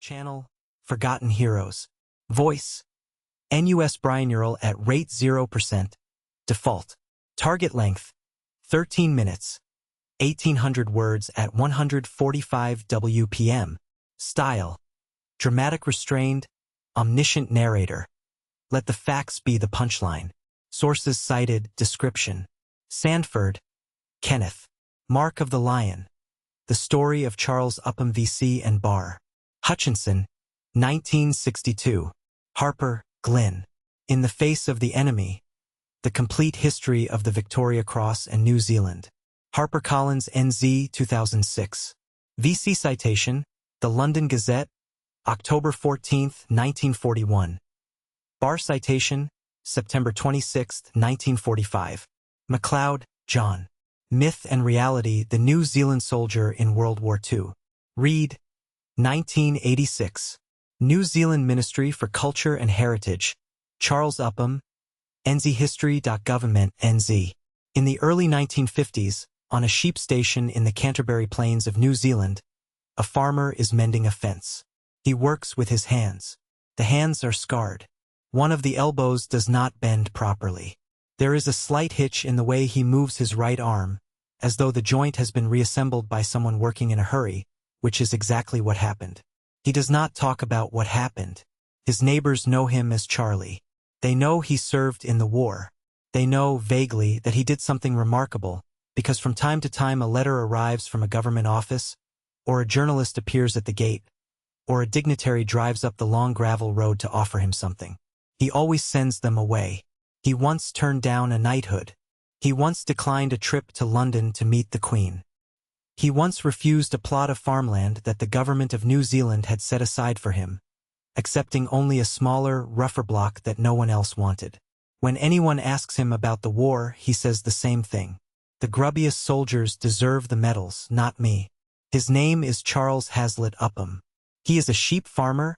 Channel, Forgotten Heroes. Voice, NUS Binaural at rate 0%. Default. Target length, 13 minutes. 1800 words at 145 WPM. Style, dramatic restrained, omniscient narrator. Let the facts be the punchline. Sources cited, description. Sandford, Kenneth. Mark of the Lion. The Story of Charles Upham VC and Bar. Hutchinson, 1962. Harper, Glyn. In the Face of the Enemy. The Complete History of the Victoria Cross and New Zealand. HarperCollins NZ 2006. VC citation, The London Gazette, October 14, 1941. Bar citation, September 26, 1945. MacLeod, John. Myth and Reality, The New Zealand Soldier in World War II. Reed, 1986. New Zealand Ministry for Culture and Heritage, Charles Upham, nzhistory.government NZ. In the early 1950s, on a sheep station in the Canterbury Plains of New Zealand, a farmer is mending a fence. He works with his hands. The hands are scarred. One of the elbows does not bend properly. There is a slight hitch in the way he moves his right arm, as though the joint has been reassembled by someone working in a hurry, which is exactly what happened. He does not talk about what happened. His neighbors know him as Charlie. They know he served in the war. They know, vaguely, that he did something remarkable, because from time to time a letter arrives from a government office, or a journalist appears at the gate, or a dignitary drives up the long gravel road to offer him something. He always sends them away. He once turned down a knighthood. He once declined a trip to London to meet the Queen. He once refused a plot of farmland that the government of New Zealand had set aside for him, accepting only a smaller, rougher block that no one else wanted. When anyone asks him about the war, he says the same thing. The grubbiest soldiers deserve the medals, not me. His name is Charles Upham. He is a sheep farmer,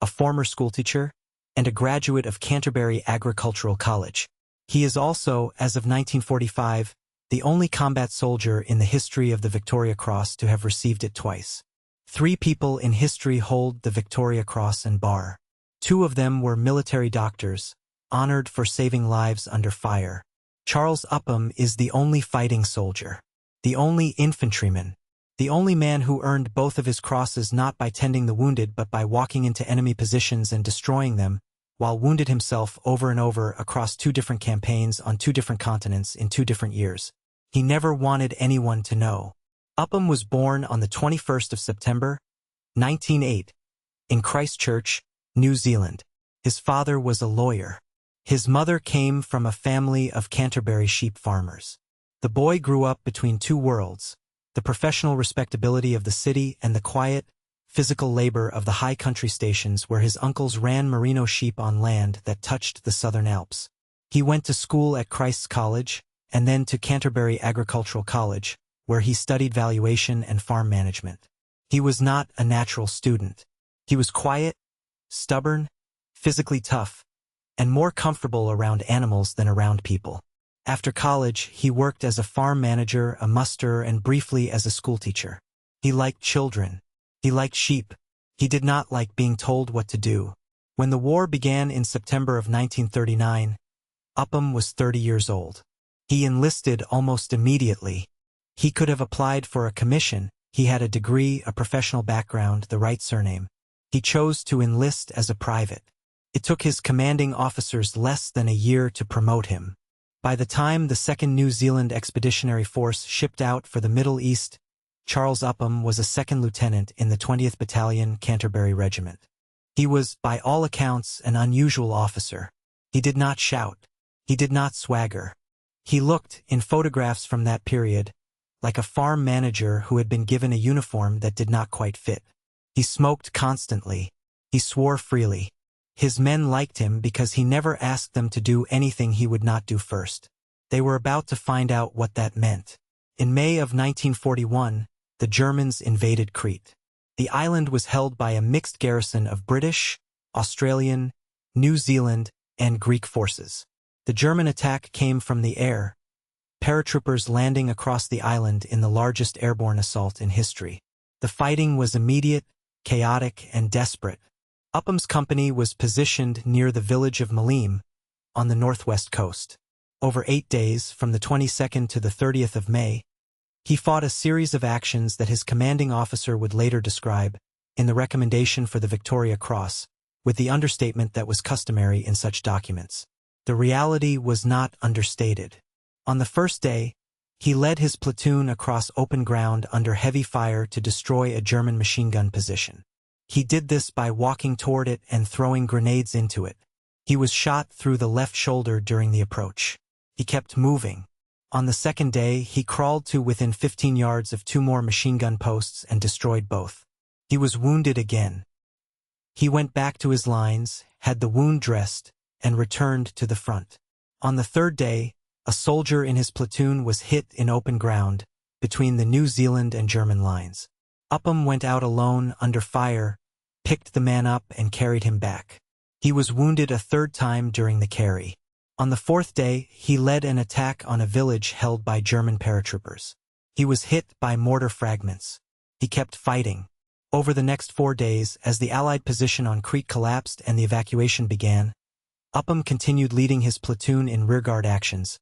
a former schoolteacher, and a graduate of Canterbury Agricultural College. He is also, as of 1945, the only combat soldier in the history of the Victoria Cross to have received it twice. 3 people in history hold the Victoria Cross and Bar. 2 of them were military doctors, honored for saving lives under fire. Charles Upham is the only fighting soldier, the only infantryman, the only man who earned both of his crosses not by tending the wounded but by walking into enemy positions and destroying them, while wounded himself over and over across 2 different campaigns on 2 different continents in 2 different years. He never wanted anyone to know. Upham was born on the 21st of September, 1908, in Christchurch, New Zealand. His father was a lawyer. His mother came from a family of Canterbury sheep farmers. The boy grew up between 2 worlds, the professional respectability of the city and the quiet, physical labor of the high country stations where his uncles ran merino sheep on land that touched the Southern Alps. He went to school at Christ's College, and then to Canterbury Agricultural College, where he studied valuation and farm management. He was not a natural student. He was quiet, stubborn, physically tough, and more comfortable around animals than around people. After college, he worked as a farm manager, a muster, and briefly as a schoolteacher. He liked children. He liked sheep. He did not like being told what to do. When the war began in September of 1939, Upham was 30 years old. He enlisted almost immediately. He could have applied for a commission. He had a degree, a professional background, the right surname. He chose to enlist as a private. It took his commanding officers less than a year to promote him. By the time the 2nd New Zealand Expeditionary Force shipped out for the Middle East, Charles Upham was a 2nd lieutenant in the 20th Battalion Canterbury Regiment. He was, by all accounts, an unusual officer. He did not shout. He did not swagger. He looked, in photographs from that period, like a farm manager who had been given a uniform that did not quite fit. He smoked constantly. He swore freely. His men liked him because he never asked them to do anything he would not do first. They were about to find out what that meant. In May of 1941, the Germans invaded Crete. The island was held by a mixed garrison of British, Australian, New Zealand, and Greek forces. The German attack came from the air, paratroopers landing across the island in the largest airborne assault in history. The fighting was immediate, chaotic and desperate. Upham's company was positioned near the village of Alamein on the northwest coast. Over 8 days, from the 22nd to the 30th of May, he fought a series of actions that his commanding officer would later describe in the recommendation for the Victoria Cross, with the understatement that was customary in such documents. The reality was not understated. On the first day, he led his platoon across open ground under heavy fire to destroy a German machine gun position. He did this by walking toward it and throwing grenades into it. He was shot through the left shoulder during the approach. He kept moving. On the second day, he crawled to within 15 yards of 2 more machine gun posts and destroyed both. He was wounded again. He went back to his lines, had the wound dressed, and returned to the front. On the third day, a soldier in his platoon was hit in open ground between the New Zealand and German lines. Upham went out alone under fire, picked the man up and carried him back. He was wounded a third time during the carry. On the fourth day, he led an attack on a village held by German paratroopers. He was hit by mortar fragments. He kept fighting. Over the next 4 days, as the Allied position on Crete collapsed and the evacuation began, Upham continued leading his platoon in rearguard actions,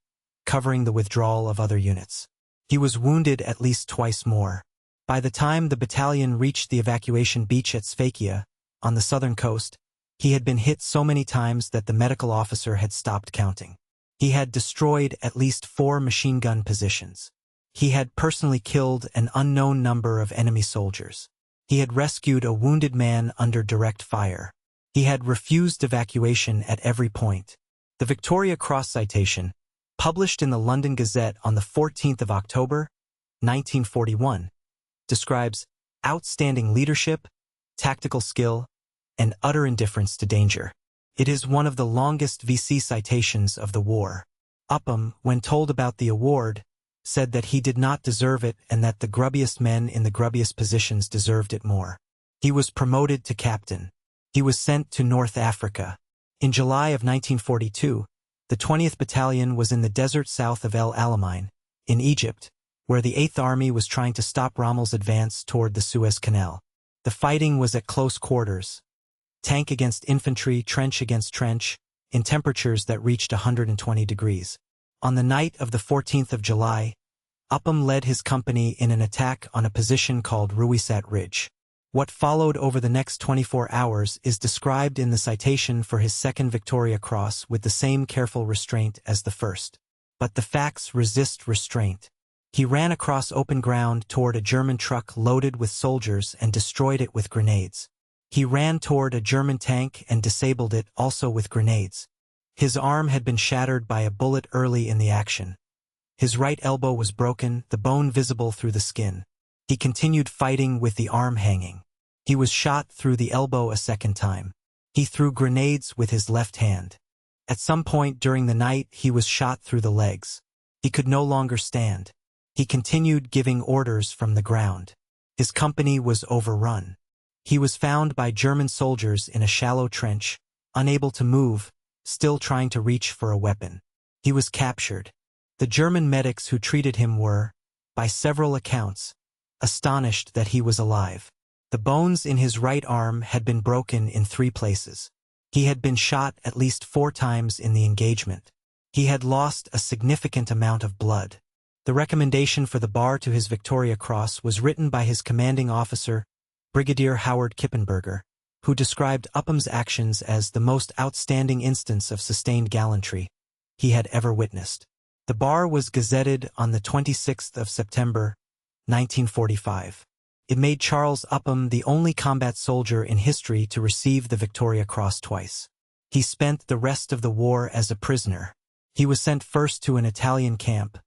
covering the withdrawal of other units. He was wounded at least twice more. By the time the battalion reached the evacuation beach at Sfakia, on the southern coast, he had been hit so many times that the medical officer had stopped counting. He had destroyed at least 4 machine gun positions. He had personally killed an unknown number of enemy soldiers. He had rescued a wounded man under direct fire. He had refused evacuation at every point. The Victoria Cross citation, published in the London Gazette on the 14th of October, 1941, describes outstanding leadership, tactical skill, and utter indifference to danger. It is one of the longest VC citations of the war. Upham, when told about the award, said that he did not deserve it and that the grubbiest men in the grubbiest positions deserved it more. He was promoted to captain. He was sent to North Africa. In July of 1942, the 20th Battalion was in the desert south of El Alamein, in Egypt, where the 8th Army was trying to stop Rommel's advance toward the Suez Canal. The fighting was at close quarters, tank against infantry, trench against trench, in temperatures that reached 120 degrees. On the night of the 14th of July, Upham led his company in an attack on a position called Ruisat Ridge. What followed over the next 24 hours is described in the citation for his second Victoria Cross with the same careful restraint as the first. But the facts resist restraint. He ran across open ground toward a German truck loaded with soldiers and destroyed it with grenades. He ran toward a German tank and disabled it also with grenades. His arm had been shattered by a bullet early in the action. His right elbow was broken, the bone visible through the skin. He continued fighting with the arm hanging. He was shot through the elbow a second time. He threw grenades with his left hand. At some point during the night, he was shot through the legs. He could no longer stand. He continued giving orders from the ground. His company was overrun. He was found by German soldiers in a shallow trench, unable to move, still trying to reach for a weapon. He was captured. The German medics who treated him were, by several accounts, astonished that he was alive. The bones in his right arm had been broken in 3 places. He had been shot at least 4 times in the engagement. He had lost a significant amount of blood. The recommendation for the bar to his Victoria Cross was written by his commanding officer, Brigadier Howard Kippenberger, who described Upham's actions as the most outstanding instance of sustained gallantry he had ever witnessed. The bar was gazetted on the 26th of September, 1945. It made Charles Upham the only combat soldier in history to receive the Victoria Cross twice. He spent the rest of the war as a prisoner. He was sent first to an Italian camp,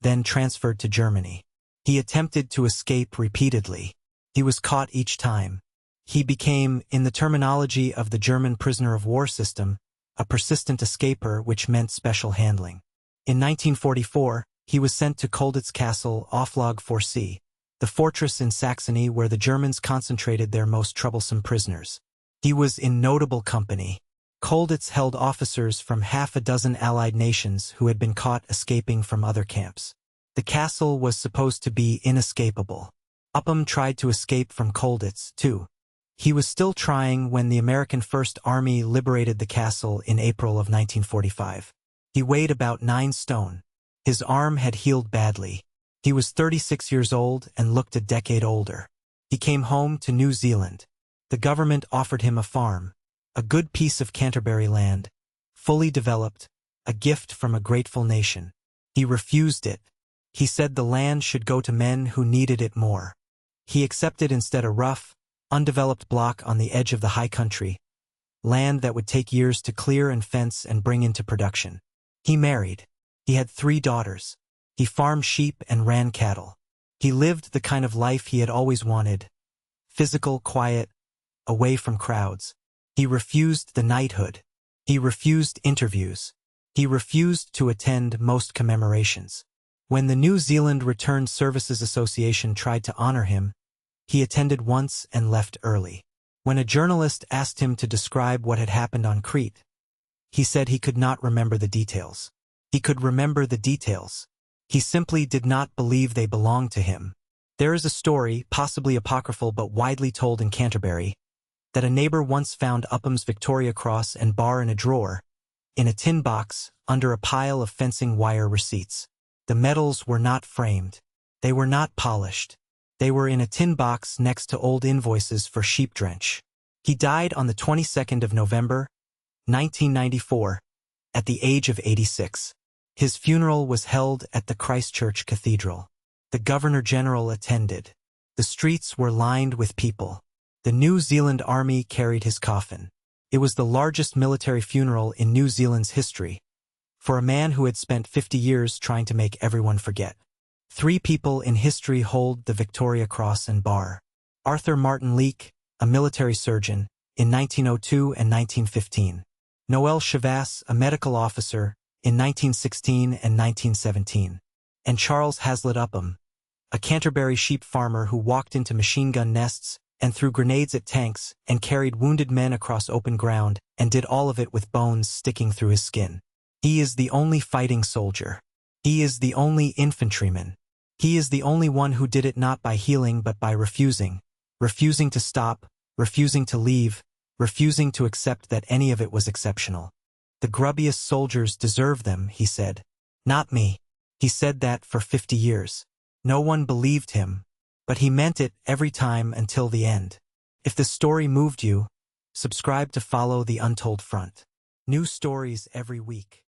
then transferred to Germany. He attempted to escape repeatedly. He was caught each time. He became, in the terminology of the German prisoner of war system, a persistent escaper, which meant special handling. In 1944, he was sent to Colditz Castle off Log 4C, the fortress in Saxony where the Germans concentrated their most troublesome prisoners. He was in notable company. Colditz held officers from half a dozen Allied nations who had been caught escaping from other camps. The castle was supposed to be inescapable. Upham tried to escape from Colditz, too. He was still trying when the American First Army liberated the castle in April of 1945. He weighed about 9 stone. His arm had healed badly. He was 36 years old and looked a decade older. He came home to New Zealand. The government offered him a farm, a good piece of Canterbury land, fully developed, a gift from a grateful nation. He refused it. He said the land should go to men who needed it more. He accepted instead a rough, undeveloped block on the edge of the high country, land that would take years to clear and fence and bring into production. He married. He had 3 daughters. He farmed sheep and ran cattle. He lived the kind of life he had always wanted, physical, quiet, away from crowds. He refused the knighthood. He refused interviews. He refused to attend most commemorations. When the New Zealand Returned Services Association tried to honor him, he attended once and left early. When a journalist asked him to describe what had happened on Crete, he said he could not remember the details. He could remember the details. He simply did not believe they belonged to him. There is a story, possibly apocryphal but widely told in Canterbury, that a neighbor once found Upham's Victoria Cross and bar in a drawer, in a tin box, under a pile of fencing wire receipts. The medals were not framed. They were not polished. They were in a tin box next to old invoices for sheep drench. He died on the 22nd of November, 1994, at the age of 86. His funeral was held at the Christchurch Cathedral. The Governor-General attended. The streets were lined with people. The New Zealand Army carried his coffin. It was the largest military funeral in New Zealand's history, for a man who had spent 50 years trying to make everyone forget. 3 people in history hold the Victoria Cross and bar. Arthur Martin Leake, a military surgeon, in 1902 and 1915. Noel Chavasse, a medical officer, in 1916 and 1917. And Charles Upham, a Canterbury sheep farmer who walked into machine gun nests and threw grenades at tanks and carried wounded men across open ground and did all of it with bones sticking through his skin. He is the only fighting soldier. He is the only infantryman. He is the only one who did it not by healing but by refusing to stop, refusing to leave, refusing to accept that any of it was exceptional. The grubbiest soldiers deserve them, he said. Not me. He said that for 50 years. No one believed him, but he meant it every time until the end. If the story moved you, subscribe to follow the Untold front. New stories every week.